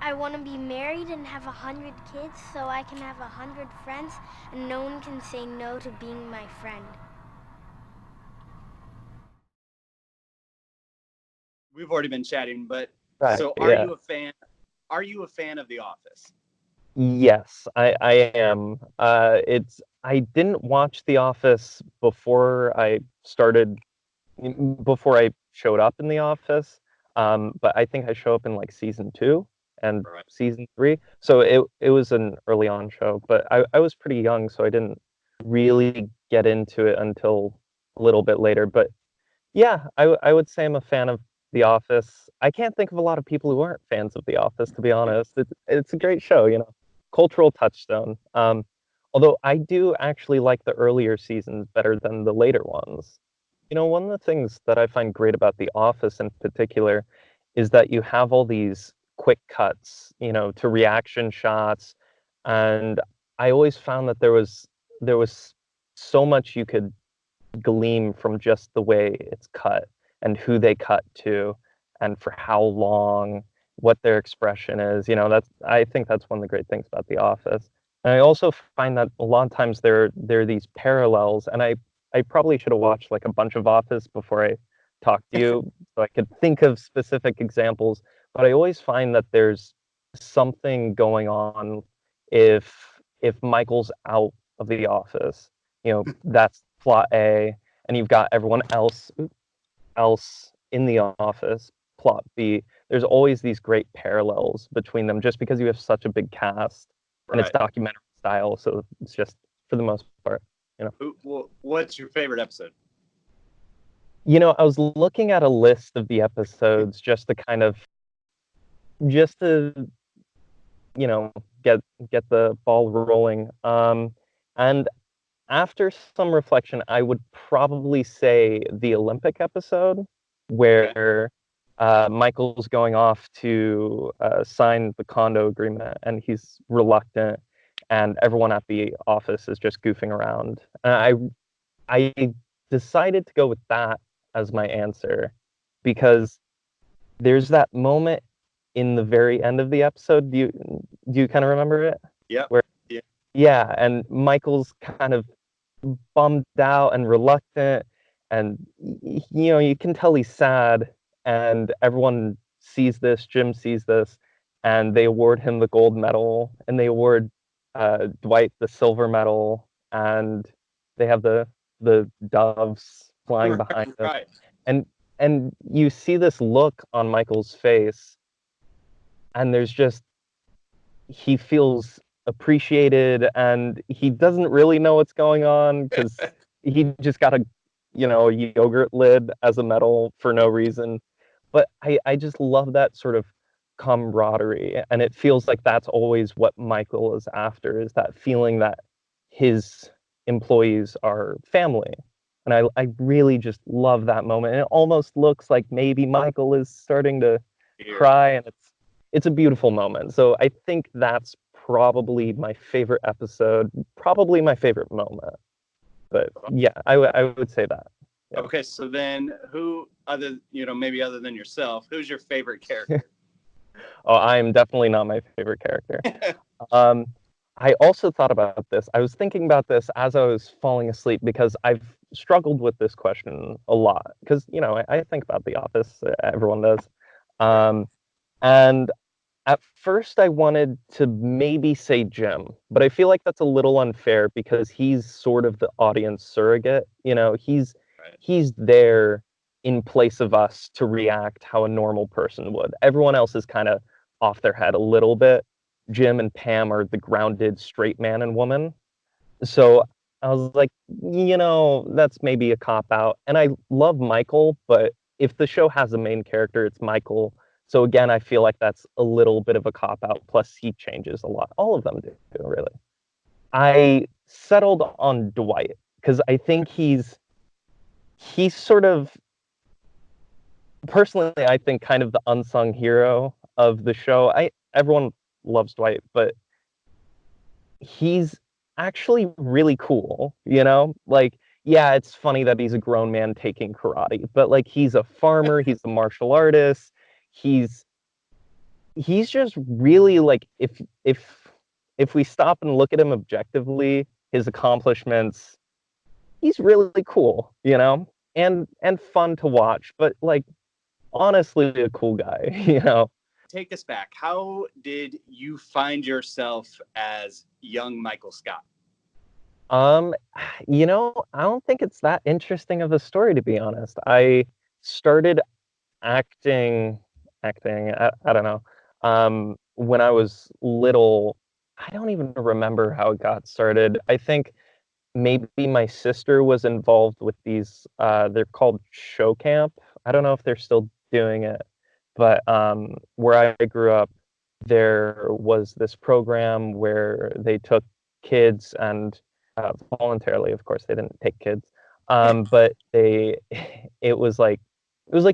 I want to be married and have 100 kids so I can have 100 friends and no one can say no to being my friend. We've already been chatting, but Right, so are yeah. you a fan? Are you a fan of The Office? Yes, I am. I didn't watch The Office before I showed up in The Office. But I think I show up in like season two and Right. season three. So it was an early on show, but I was pretty young, so I didn't really get into it until a little bit later. But yeah, I would say I'm a fan of The Office. I can't think of a lot of people who aren't fans of The Office, to be honest. It's a great show, cultural touchstone. Although I do actually like the earlier seasons better than the later ones. One of the things that I find great about The Office in particular is that you have all these quick cuts, to reaction shots, and I always found that there was so much you could glean from just the way it's cut and who they cut to and for how long, what their expression is. I think that's one of the great things about The Office. And I also find that a lot of times there are these parallels, and I probably should have watched like a bunch of Office before I talked to you so I could think of specific examples. But I always find that there's something going on if Michael's out of the office. That's plot A, and you've got everyone else in the office, plot B. There's always these great parallels between them just because you have such a big cast and it's Right. documentary style, so it's just for the most part. What's your favorite episode? I was looking at a list of the episodes just to you know get get the ball rolling. And after some reflection, I would probably say the Olympic episode Okay. where Michael's going off to sign the condo agreement and he's reluctant, and everyone at the office is just goofing around. I decided to go with that as my answer because there's that moment in the very end of the episode. Do you kind of remember it? Yep. Where Yeah. yeah, and Michael's kind of bummed out and reluctant, and you can tell he's sad, and everyone sees this. Jim sees this, and they award him the gold medal, and they award Dwight the silver medal, and they have the doves flying behind them, Right. and and you see this look on Michael's face, and there's just he feels appreciated, and he doesn't really know what's going on because he just got a yogurt lid as a medal for no reason. But I just love that sort of camaraderie, and it feels like that's always what Michael is after, is that feeling that his employees are family. And I really just love that moment. And it almost looks like maybe Michael is starting to Here. cry, and it's a beautiful moment. So I think that's probably my favorite episode, probably my favorite moment. But yeah, I would say that. Yeah. Okay. So then, who maybe other than yourself, who's your favorite character? Oh, I am definitely not my favorite character. Um, I also thought about this. I was thinking about this as I was falling asleep because I've struggled with this question a lot. Because I think about The Office. Everyone does. Right. Um, and at first, I wanted to maybe say Jim, but I feel like that's a little unfair because he's sort of the audience surrogate. Right. He's there in place of us to react how a normal person would. Everyone else is kind of off their head a little bit. Jim and Pam are the grounded straight man and woman. So I was like, that's maybe a cop out. And I love Michael, but if the show has a main character, it's Michael. So again, I feel like that's a little bit of a cop out. Plus, he changes a lot. All of them do, really. I settled on Dwight because I think he's sort of personally, I think, kind of the unsung hero of the show. Everyone loves Dwight, but he's actually really cool, Like, yeah, it's funny that he's a grown man taking karate, but like he's a farmer, he's a martial artist, he's he's just really like if we stop and look at him objectively, his accomplishments, he's really cool, and fun to watch, but like honestly a cool guy, Take us back. How did you find yourself as young Michael Scott? Um, I don't think it's that interesting of a story, to be honest. I started acting, I don't know, when I was little. I don't even remember how it got started. I think maybe my sister was involved with these, they're called show camp. I don't know if they're still doing it, but where I grew up, there was this program where they took kids and voluntarily, of course, they didn't take kids, but they it was like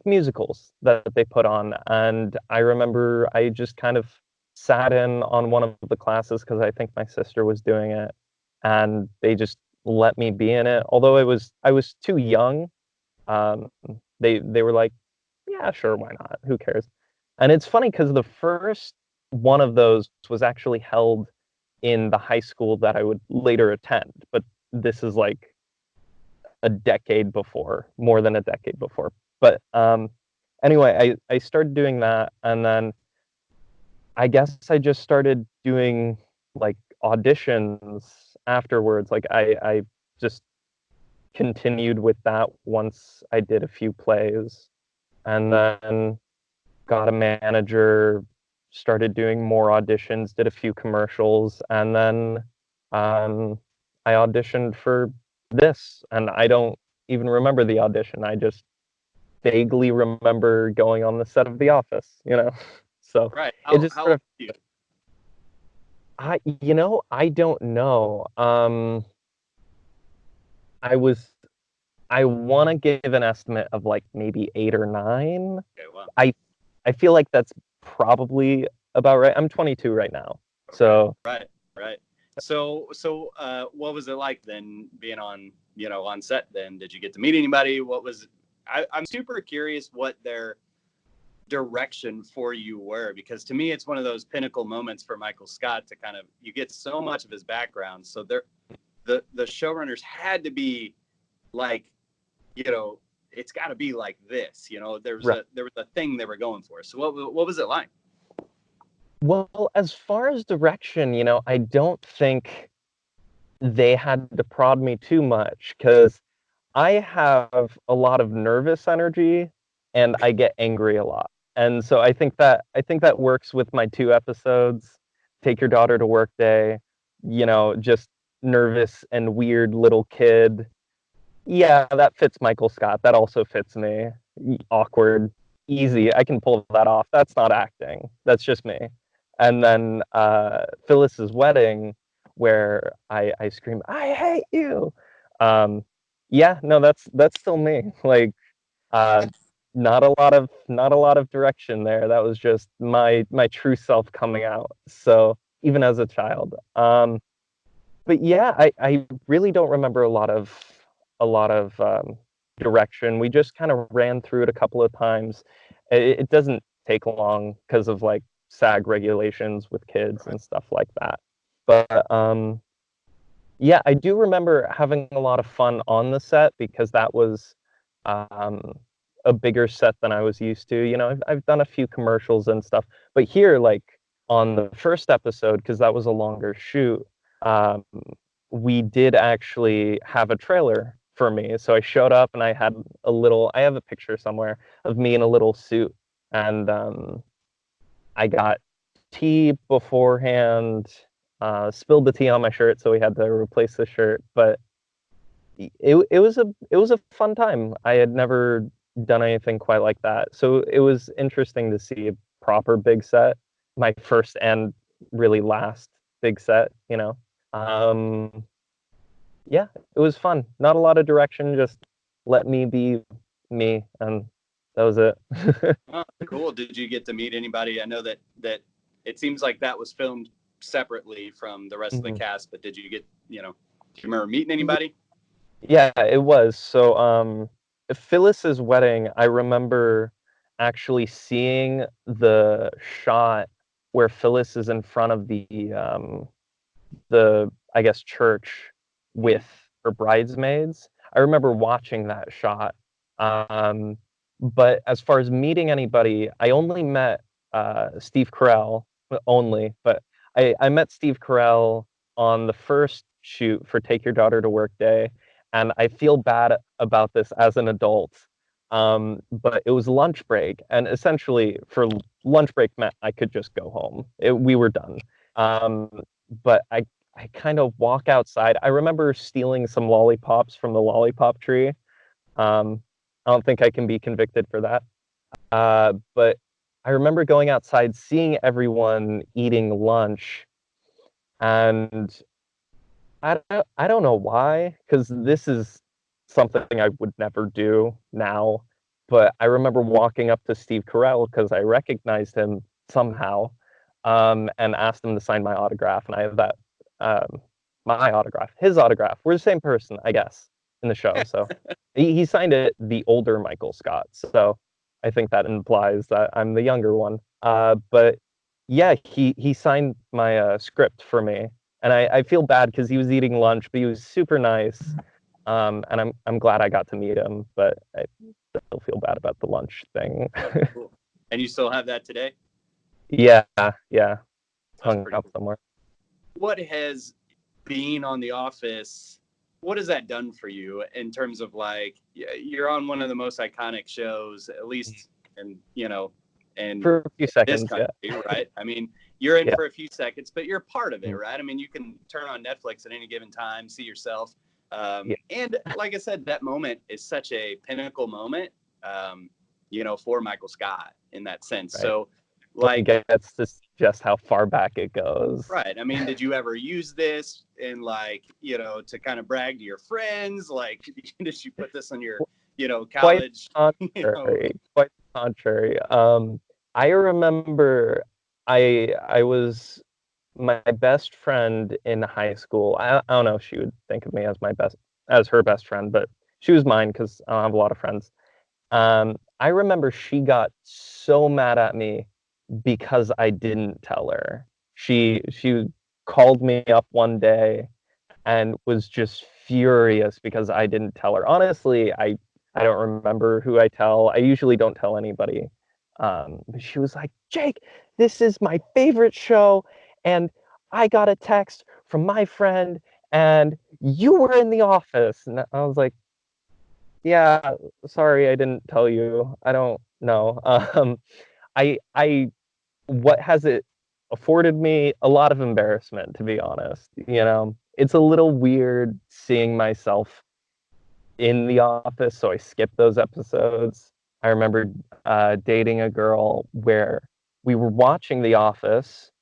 musicals that they put on, and I remember I just kind of sat in on one of the classes because I think my sister was doing it, and they just let me be in it. Although I was too young, um, they were like, yeah, sure, why not? Who cares? And it's funny because the first one of those was actually held in the high school that I would later attend, but this is like a decade before, more than a decade before. But anyway, I started doing that, and then I guess I just started doing like auditions afterwards. Like I just continued with that once I did a few plays, and then got a manager, started doing more auditions, did a few commercials, and then I auditioned for this, and I don't even remember the audition. I just vaguely remember going on the set of The Office. So Right. it just How sort old of, are you? I don't know. I was, I want to give an estimate of like maybe 8 or 9. Okay, well, I I feel like that's probably about right. I'm 22 right now. okay. So, Right, right. So, what was it like then being on set then? Did you get to meet anybody? I'm super curious what their direction for you were, because to me it's one of those pinnacle moments for Michael Scott to kind of, you get so much of his background. So the showrunners had to be like, you know, it's got to be like this. right. There was a thing they were going for. So what was it like? Well, as far as direction, I don't think they had to prod me too much because I have a lot of nervous energy and I get angry a lot. And so I think that works with my 2 episodes. Take your daughter to work day, just nervous and weird little kid. Yeah, that fits Michael Scott. That also fits me. Awkward, easy. I can pull that off. That's not acting. That's just me. And then Phyllis's Wedding, where I scream, "I hate you." Um, yeah, no, that's still me. Like, uh, not a lot of direction there. That was just my true self coming out. So even as a child. But yeah, I really don't remember a lot of direction. We just kind of ran through it a couple of times. It doesn't take long because of like SAG regulations with kids Right. and stuff like that. But yeah, I do remember having a lot of fun on the set because that was um, a bigger set than I was used to. I've done a few commercials and stuff, but here, like on the first episode, because that was a longer shoot, um, we did actually have a trailer for me. So I showed up and I have a picture somewhere of me in a little suit, and I got tea beforehand, spilled the tea on my shirt, so we had to replace the shirt. But it was a fun time. I had never done anything quite like that, so it was interesting to see a proper big set, my first and really last big set. Um, yeah, it was fun. Not a lot of direction, just let me be me, and that was it. Oh, cool. Did you get to meet anybody? I know that it seems like that was filmed separately from the rest of the Mhm. cast, but do you remember meeting anybody? Yeah, it was. So, Phyllis's Wedding, I remember actually seeing the shot where Phyllis is in front of the I guess church with her bridesmaids. I remember watching that shot. But as far as meeting anybody, I only met Steve Carell only, but I met Steve Carell on the first shoot for Take Your Daughter to Work Day, and I feel bad about this as an adult. But it was lunch break, and essentially for lunch break meant I could just go home. We were done. Um, but I kind of walk outside. I remember stealing some lollipops from the lollipop tree. I don't think I can be convicted for that. But I remember going outside, seeing everyone eating lunch, and I don't know why, because this is something I would never do now. But I remember walking up to Steve Carell because I recognized him somehow, and asked him to sign my autograph, and I have that my autograph, his autograph. We're the same person, I guess, in the show. So he signed it, the older Michael Scott. So I think that implies that I'm the younger one. But yeah, he signed my script for me, and I feel bad because he was eating lunch, but he was super nice. And I'm glad I got to meet him, but I still feel bad about the lunch thing. Cool. And you still have that today? Yeah, yeah. That's Hung pretty up cool. somewhere. What has being on The Office, what has that done for you in terms of like, you're on one of the most iconic shows, at least in, and For a few this seconds, country, yeah. right? I mean, you're in Yeah. for a few seconds, but you're part of it, right? I mean, you can turn on Netflix at any given time, see yourself. Yeah. And like I said, that moment is such a pinnacle moment, for Michael Scott in that sense. Right. So, Like, like, gets to just how far back it goes. right. I mean, did you ever use this in like, to kind of brag to your friends? Like, did you put this on your, Quite college, contrary. Quite contrary. I remember I was my best friend in high school. I don't know if she would think of me as her best friend, but she was mine because I don't have a lot of friends. I remember she got so mad at me because I didn't tell her. She called me up one day and was just furious because I didn't tell her. Honestly, I don't remember who I tell. I usually don't tell anybody. But she was like, "Jake, this is my favorite show, and I got a text from my friend, and you were in the office." And I was like, "Yeah, sorry, I didn't tell you. I don't know." I what has it afforded me? A lot of embarrassment, to be honest. It's a little weird seeing myself in the office, so I skipped those episodes. I remember dating a girl where we were watching The Office,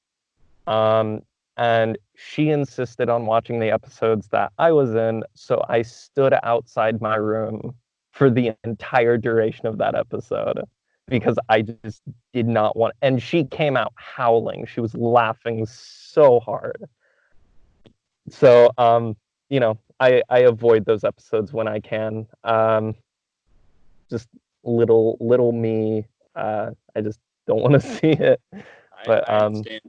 um, and she insisted on watching the episodes that I was in, so I stood outside my room for the entire duration of that episode because I just did not want. And she came out howling. She was laughing so hard. So, I avoid those episodes when I can. Just little me. I just don't want to see it. But I understand.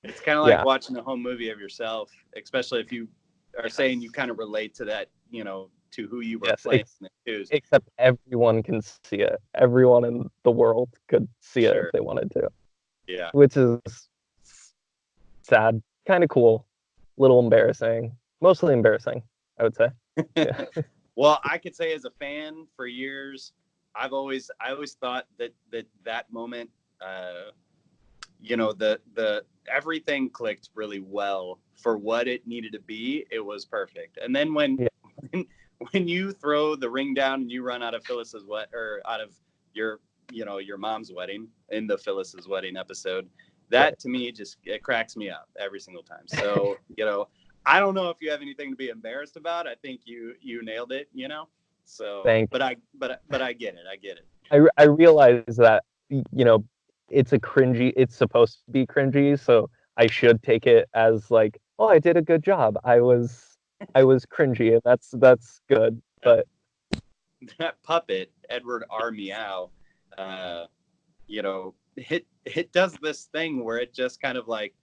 It's kind of like yeah, watching a home movie of yourself, especially if you are saying you kind of relate to that, to who you were yes. playing it too. Except everyone can see it. Everyone in the world could see it if Sure. they wanted to, Yeah. which is sad, kind of cool, little embarrassing, mostly embarrassing, I would say. Yeah. Well, I could say as a fan for years, I always thought that moment, the everything clicked really well for what it needed to be. It was perfect. And then when Yeah. when you throw the ring down and you run out of Phyllis's out of your your mom's wedding in the Phyllis's wedding episode, that Right. to me just it cracks me up every single time. So I don't know if you have anything to be embarrassed about. I think you nailed it. So Thank but I get it. I get it. I realize that it's supposed to be cringy, so I should take it as like, oh, I did a good job. I was cringy, and that's good. But that puppet, Edward R. Meow, you know, it does this thing where it just kind of like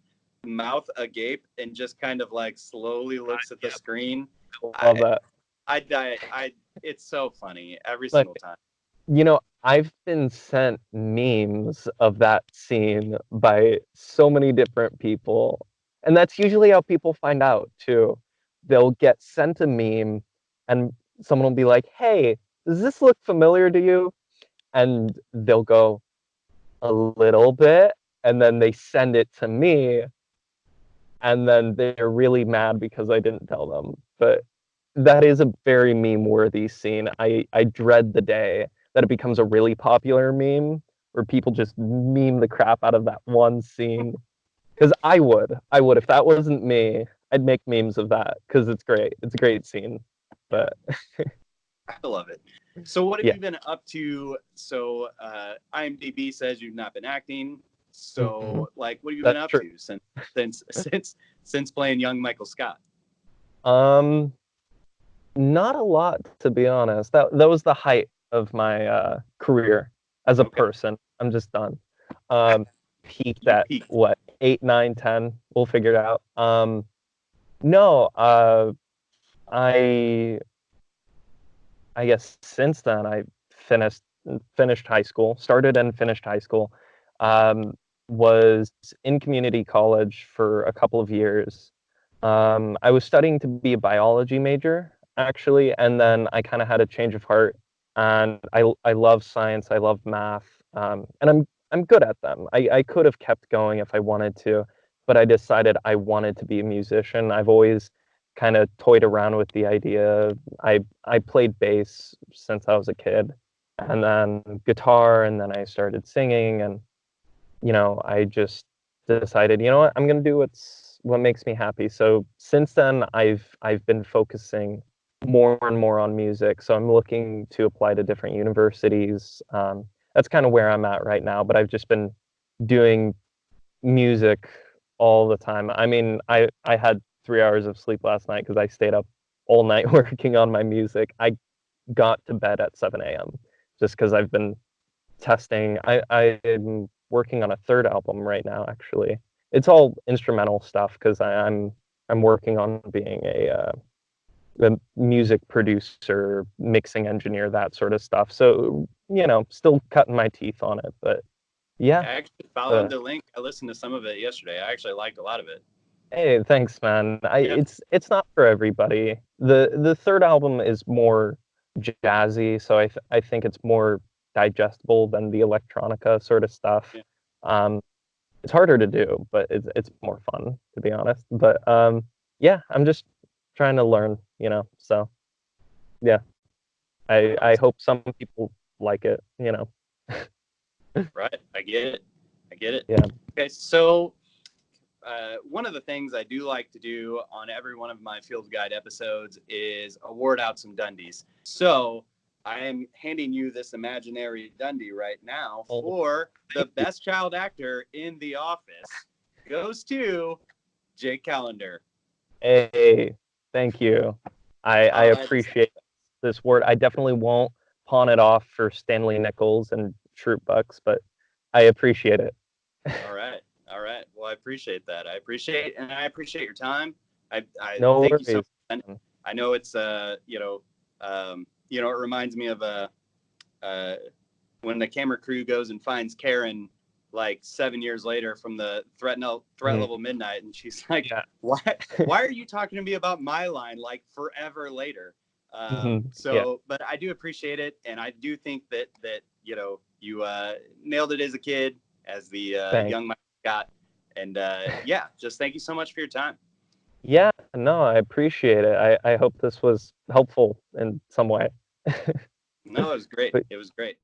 mouth agape and just kind of like slowly looks at the screen. Love that. I die. It's so funny every Like, single time. you know, I've been sent memes of that scene by so many different people. And that's usually how people find out too. They'll get sent a meme and someone will be like, "Hey, does this look familiar to you?" And they'll go, "A little bit." And then they send it to me. And then they're really mad because I didn't tell them. But that is a very meme-worthy scene. I dread the day that it becomes a really popular meme where people just meme the crap out of that one scene. Because I would if that wasn't me, I'd make memes of that because it's great. It's a great scene. But I love it. So what have yeah. you been up to? So IMDb says you've not been acting. So like, what have you been up to since playing young Michael Scott? Not a lot, to be honest. That was the height of my career as a person. I'm just done. Peaked at what, 8, 9, 10. We'll figure it out. No, I guess since then I finished high school, started and finished high school. Was in community college for a couple of years. I was studying to be a biology major, actually, and then I kind of had a change of heart, and I love science, I love math, and I'm good at them. I could have kept going if I wanted to, but I decided I wanted to be a musician. I've always kind of toyed around with the idea. I played bass since I was a kid, and then guitar, and then I started singing, and I just decided, you know what, I'm gonna do what makes me happy. So since then, I've been focusing more and more on music. So I'm looking to apply to different universities. That's kind of where I'm at right now. But I've just been doing music all the time. I mean, I had 3 hours of sleep last night because I stayed up all night working on my music. I got to bed at 7 a.m. just because I've been testing. I'm working on a third album right now, actually. It's all instrumental stuff because I'm working on being a music producer, mixing engineer, that sort of stuff. So, still cutting my teeth on it, but yeah. I actually followed the link. I listened to some of it yesterday. I actually liked a lot of it. Hey, thanks, man. It's not for everybody. The third album is more jazzy, so I think it's more digestible than the electronica sort of stuff. Yeah. It's harder to do, but it's more fun, to be honest. But yeah, I'm just trying to learn, so yeah. I hope some people like it, Right. I get it. Yeah. Okay, so one of the things I do like to do on every one of my field guide episodes is award out some Dundies. So I am handing you this imaginary Dundie right now for the best child actor in The Office. Goes to Jake Kalender. Hey, thank you. I appreciate this word. I definitely won't pawn it off for Stanley Nichols and Troop Bucks, but I appreciate it. All right. Well, I appreciate that. I appreciate your time. I no thank worries. you so much. I know it's it reminds me of when the camera crew goes and finds Karen like 7 years later from the threat level midnight, and she's like, why are you talking to me about my line like forever later? But I do appreciate it, and I do think that you nailed it as a kid, as the young Mike Scott, and just thank you so much for your time. Yeah, no, I appreciate it. I hope this was helpful in some way. No, it was great. It was great.